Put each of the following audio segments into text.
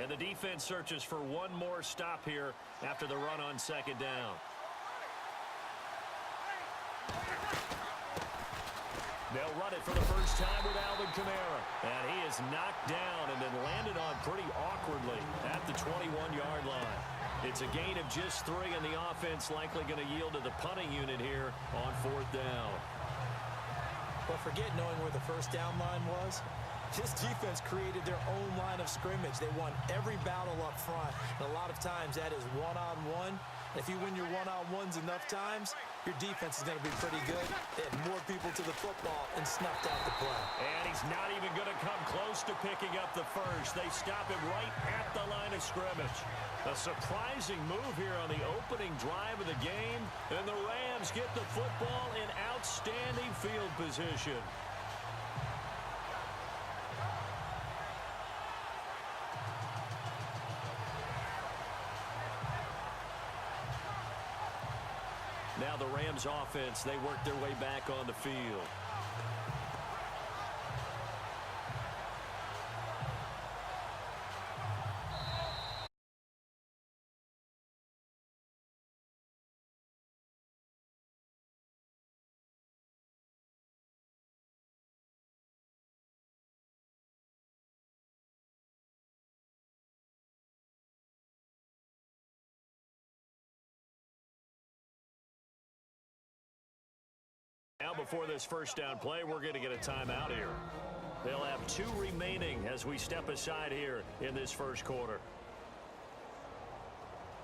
And the defense searches for one more stop here after the run on second down. They'll run it for the first time with Alvin Kamara. And he is knocked down and then landed on pretty awkwardly at the 21-yard line. It's a gain of just 3, and the offense likely going to yield to the punting unit here on fourth down. Well, forget knowing where the first down line was. This defense created their own line of scrimmage. They won every battle up front, and a lot of times that is one-on-one. And if you win your one-on-ones enough times, your defense is going to be pretty good. They had more people to the football and snuffed out the play. And he's not even going to come close to picking up the first. They stop him right at the line of scrimmage. A surprising move here on the opening drive of the game, and the Rams get the football in outstanding field position. Now the Rams offense, they work their way back on the field. Now before this first down play, we're going to get a timeout here. They'll have 2 remaining as we step aside here in this first quarter.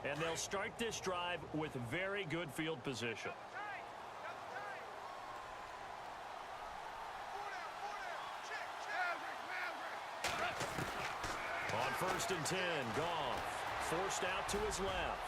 And they'll start this drive with very good field position. On 1st and 10, Goff forced out to his left.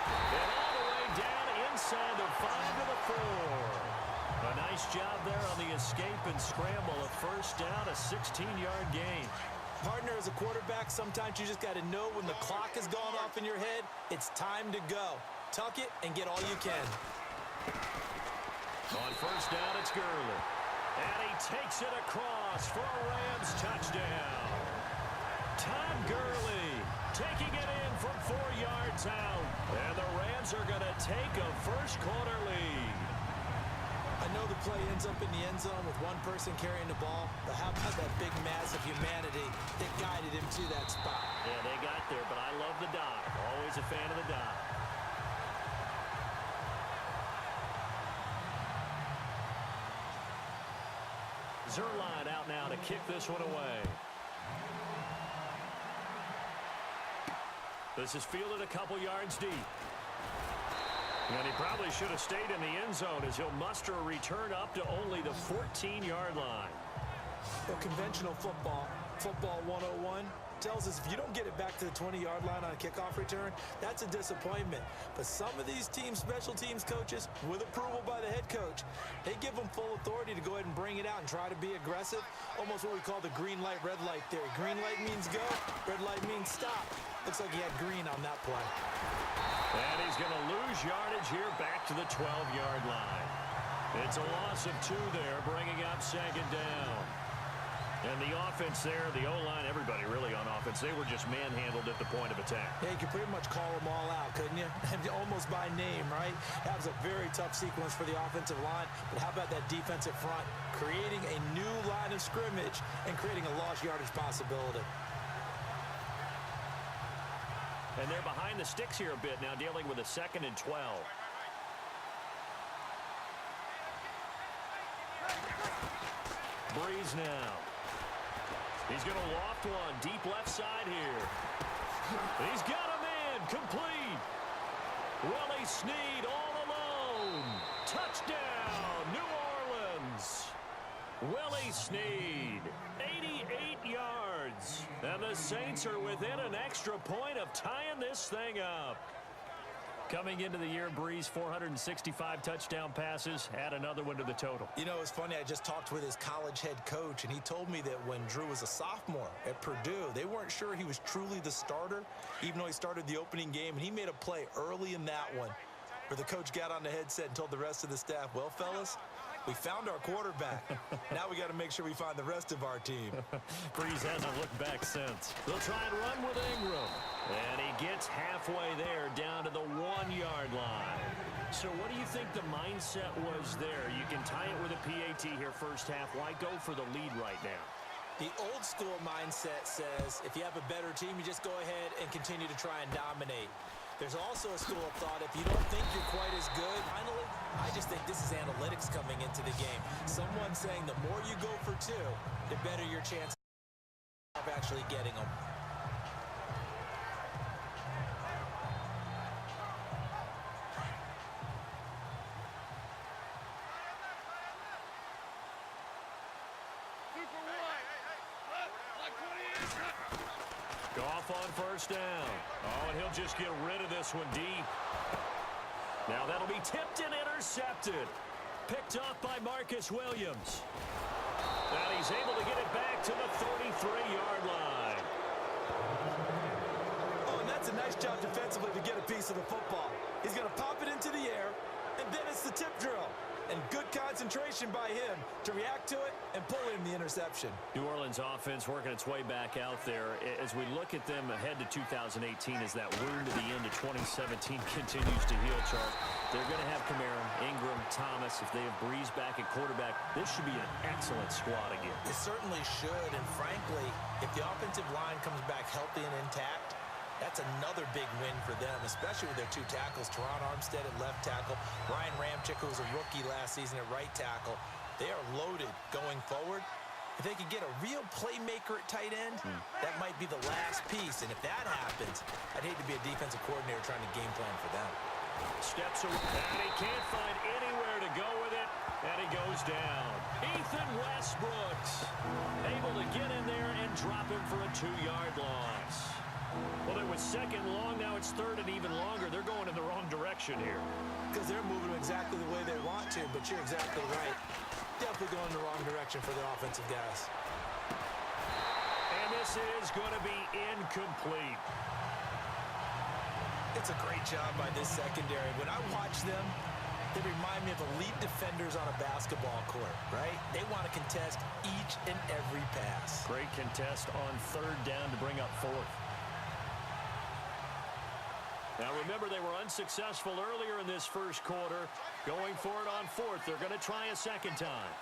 And all the way down inside the 5 to the 4. A nice job there on the escape and scramble. A first down, a 16-yard gain. Partner, as a quarterback, sometimes you just got to know when the clock has gone off in your head, it's time to go. Tuck it and get all you can. On first down, it's Gurley. And he takes it across for a Rams touchdown. Todd Gurley taking it in from 4 yards out. And the Rams are going to take a first quarter lead. I know the play ends up in the end zone with one person carrying the ball, but how about that big mass of humanity that guided him to that spot? Yeah, they got there, but I love the dive. Always a fan of the dive. Zerline out now to kick this one away. This is fielded a couple yards deep. And he probably should have stayed in the end zone as he'll muster a return up to only the 14-yard line. Well, conventional football 101, tells us if you don't get it back to the 20-yard line on a kickoff return, that's a disappointment. But some of these special teams coaches, with approval by the head coach, they give them full authority to go ahead and bring it out and try to be aggressive. Almost what we call the green light, red light theory. Green light means go, red light means stop. Looks like he had green on that play. And he's going to lose yardage here back to the 12-yard line. It's a loss of 2 there, bringing up second down. And the offense there, the O-line, everybody really on offense, they were just manhandled at the point of attack. Yeah, you could pretty much call them all out, couldn't you? Almost by name, right? That was a very tough sequence for the offensive line. But how about that defensive front? Creating a new line of scrimmage and creating a lost yardage possibility. And they're behind the sticks here a bit now, dealing with a 2nd and 12. Breeze now. He's going to loft one deep left side here. He's got him in. Complete. Willie Snead all alone. Touchdown, New Orleans. Willie Snead, 88 yards. And the Saints are within an extra point of tying this thing up. Coming into the year, Breeze, 465 touchdown passes, add another one to the total. You know, it's funny, I just talked with his college head coach, and he told me that when Drew was a sophomore at Purdue, they weren't sure he was truly the starter, even though he started the opening game, and he made a play early in that one where the coach got on the headset and told the rest of the staff, well, fellas, We found our quarterback. Now we got to make sure we find the rest of our team. Breeze hasn't looked back since. They'll try and run with Ingram. And he gets halfway there, down to the 1-yard line. So what do you think the mindset was there? You can tie it with a PAT here first half. Why go for the lead right now? The old school mindset says if you have a better team, you just go ahead and continue to try and dominate. There's also a school of thought, if you don't think you're quite as good, finally, I just think this is analytics coming into the game. Someone saying the more you go for two, the better your chance of actually getting them. Goff on first down. Oh, and he'll just get rid of this one deep. Now that'll be tipped and intercepted. Picked up by Marcus Williams. And he's able to get it back to the 33-yard line. Oh, and that's a nice job defensively to get a piece of the football. He's going to pop it into the air, and then it's the tip drill. And good concentration by him to react to it and pull in the interception. New Orleans offense working its way back out there. As we look at them ahead to 2018, as that wound at the end of 2017 continues to heal, Charles, they're going to have Kamara, Ingram, Thomas. If they have Breeze back at quarterback, this should be an excellent squad again. It certainly should, and frankly, if the offensive line comes back healthy and intact, that's another big win for them, especially with their two tackles, Teron Armstead at left tackle, Ryan Ramczyk, who was a rookie last season at right tackle. They are loaded going forward. If they could get a real playmaker at tight end, that might be the last piece. And if that happens, I'd hate to be a defensive coordinator trying to game plan for them. Steps away, and he can't find anywhere to go with it, and he goes down. Ethan Westbrooks able to get in there and drop him for a 2-yard loss. Well, it was second long. Now it's third and even longer. They're going in the wrong direction here. Because they're moving exactly the way they want to, but you're exactly right. Definitely going in the wrong direction for the offensive guys. And this is going to be incomplete. It's a great job by this secondary. When I watch them, they remind me of elite defenders on a basketball court, right? They want to contest each and every pass. Great contest on third down to bring up fourth. Now, remember, they were unsuccessful earlier in this first quarter. Going for it on fourth. They're going to try a second time.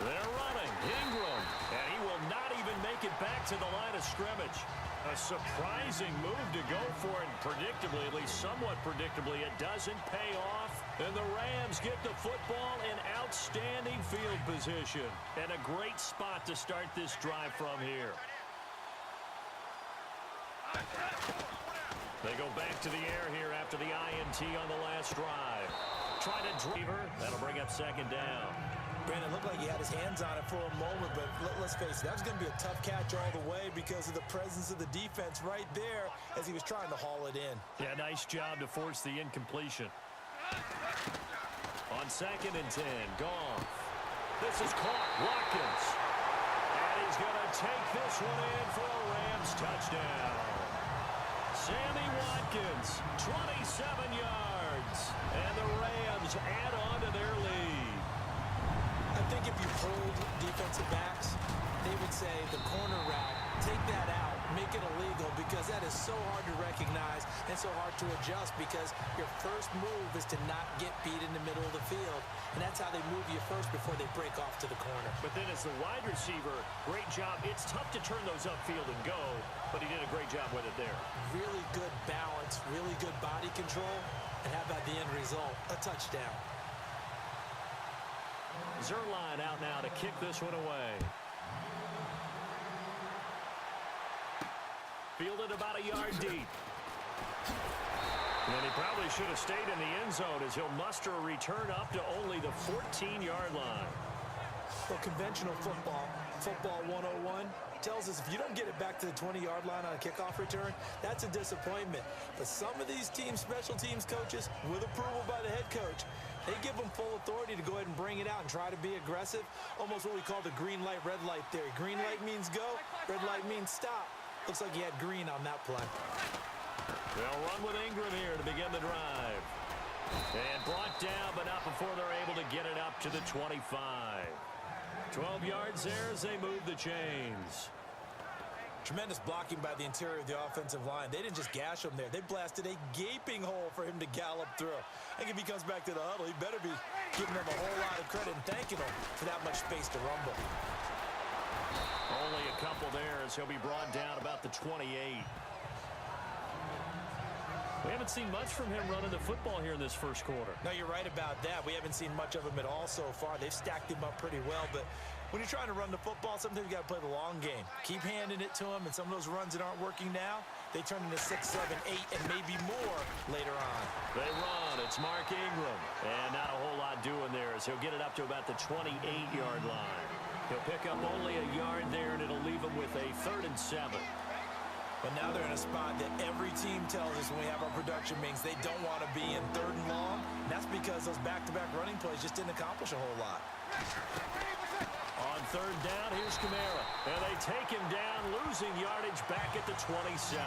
They're running. Ingram. And he will not even make it back to the line of scrimmage. A surprising move to go for it. Predictably, at least somewhat predictably, it doesn't pay off. And the Rams get the football in outstanding field position. And a great spot to start this drive from here. They go back to the air here after the INT on the last drive. Try to driver. That'll bring up second down. Brandon, looked like he had his hands on it for a moment, but let's face it, that was going to be a tough catch all the way because of the presence of the defense right there as he was trying to haul it in. Yeah, nice job to force the incompletion. On second and 10, Goff. This is caught. Watkins. And he's going to take this one in for a Rams touchdown. Sammy Watkins, 27 yards. And the Rams add on to their lead. I think if you hold defensive backs, they would say the corner route, take that out, make it illegal, because that is so hard to recognize and so hard to adjust because your first move is to not get beat in the middle of the field. And that's how they move you first before they break off to the corner. But then as the wide receiver, great job. It's tough to turn those upfield and go, but he did a great job with it there. Really good balance, really good body control, and how about the end result? A touchdown. Zerline out now to kick this one away. Fielded about a yard deep. And he probably should have stayed in the end zone as he'll muster a return up to only the 14-yard line. Well, conventional football, football 101, tells us if you don't get it back to the 20-yard line on a kickoff return, that's a disappointment. But some of these teams, special teams coaches, with approval by the head coach, they give them full authority to go ahead and bring it out and try to be aggressive. Almost what we call the green light, red light theory. Green light means go, red light means stop. Looks like he had green on that play. They'll run with Ingram here to begin the drive. And brought brought down, but not before they're able to get it up to the 25. 12 yards there as they move the chains. Tremendous blocking by the interior of the offensive line. They didn't just gash him there. They blasted a gaping hole for him to gallop through. I think if he comes back to the huddle, he better be giving them a whole lot of credit and thanking them for that much space to rumble. Only a couple there as he'll be brought down about the 28. We haven't seen much from him running the football here in this first quarter. No, you're right about that. We haven't seen much of him at all so far. They've stacked him up pretty well, but when you're trying to run the football, sometimes you got to play the long game. Keep handing it to him, and some of those runs that aren't working now, they turn into 6, 7, 8, and maybe more later on. They run. It's Mark Ingram. And not a whole lot doing there as he'll get it up to about the 28-yard line. He'll pick up only a yard there, and it'll leave him with a 3rd and 7. But now they're in a spot that every team tells us when we have our production meetings they don't want to be in 3rd and long. And that's because those back-to-back running plays just didn't accomplish a whole lot. On 3rd down, here's Kamara. And they take him down, losing yardage back at the 27.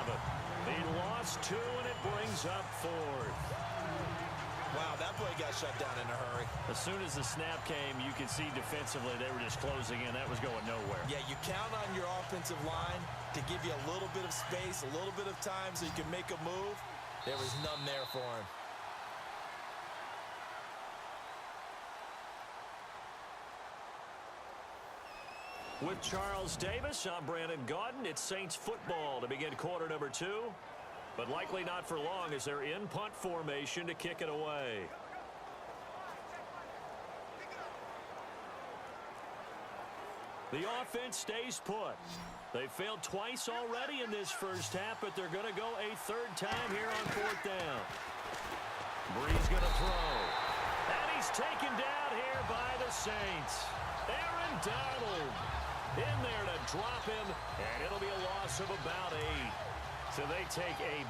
He lost 2, and it brings up 4th. Wow, that play got shut down in a hurry. As soon as the snap came, you could see defensively they were just closing in. That was going nowhere. Yeah, you count on your offensive line to give you a little bit of space, a little bit of time so you can make a move. There was none there for him. With Charles Davis, I'm Brandon Gaudin. It's Saints football to begin quarter number 2. But likely not for long as they're in punt formation to kick it away. The offense stays put. They failed twice already in this first half, but they're going to go a 3rd time here on 4th down. Bree's going to throw. And he's taken down here by the Saints. Aaron Donald in there to drop him, and it'll be a loss of about 8. So they take a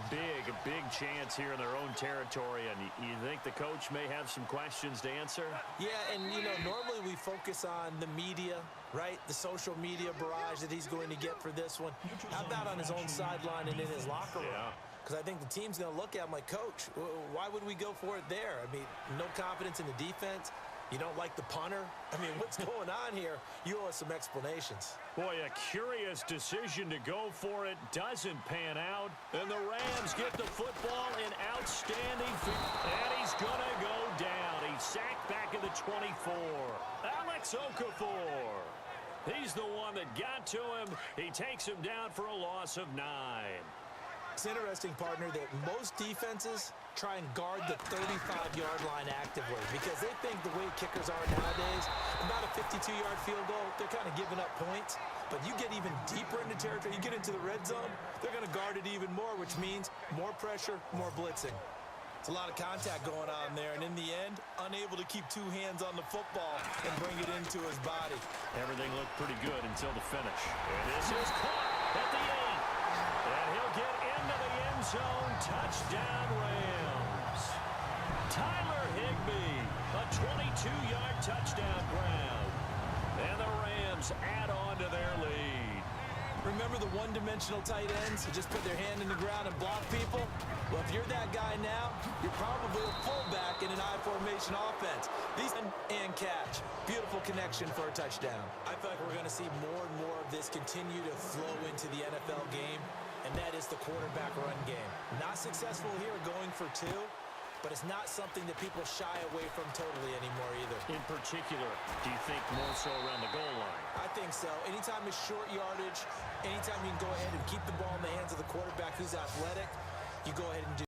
big chance here in their own territory, and you think the coach may have some questions to answer? Yeah, and, normally we focus on the media, right? The social media barrage that he's going to get for this one. How about on his own sideline and in his locker room? Yeah. Because I think the team's going to look at him like, Coach, why would we go for it there? I mean, no confidence in the defense. You don't like the punter? I mean, what's going on here? You owe us some explanations. Boy, a curious decision to go for it doesn't pan out. And the Rams get the football in outstanding field. And he's going to go down. He's sacked back at the 24. Alex Okafor. He's the one that got to him. He takes him down for a loss of 9. It's interesting, partner, that most defenses try and guard the 35-yard line actively because they think the way kickers are nowadays, about a 52-yard field goal, they're kind of giving up points. But you get even deeper into territory, you get into the red zone, they're going to guard it even more, which means more pressure, more blitzing. It's a lot of contact going on there, and in the end, unable to keep 2 hands on the football and bring it into his body. Everything looked pretty good until the finish. And this is caught at the 8. And he'll get into the end zone. Touchdown, Rams. Tyler Higbee, a 22-yard touchdown grab. And the Rams add on to their lead. Remember the one-dimensional tight ends who just put their hand in the ground and block people? Well, if you're that guy now, you're probably a fullback in an I-formation offense. These and catch. Beautiful connection for a touchdown. I feel like we're going to see more and more of this continue to flow into the NFL game, and that is the quarterback run game. Not successful here going for 2, but it's not something that people shy away from totally anymore either. In particular, do you think more so around the goal line? I think so. Anytime it's short yardage, anytime you can go ahead and keep the ball in the hands of the quarterback who's athletic, you go ahead and do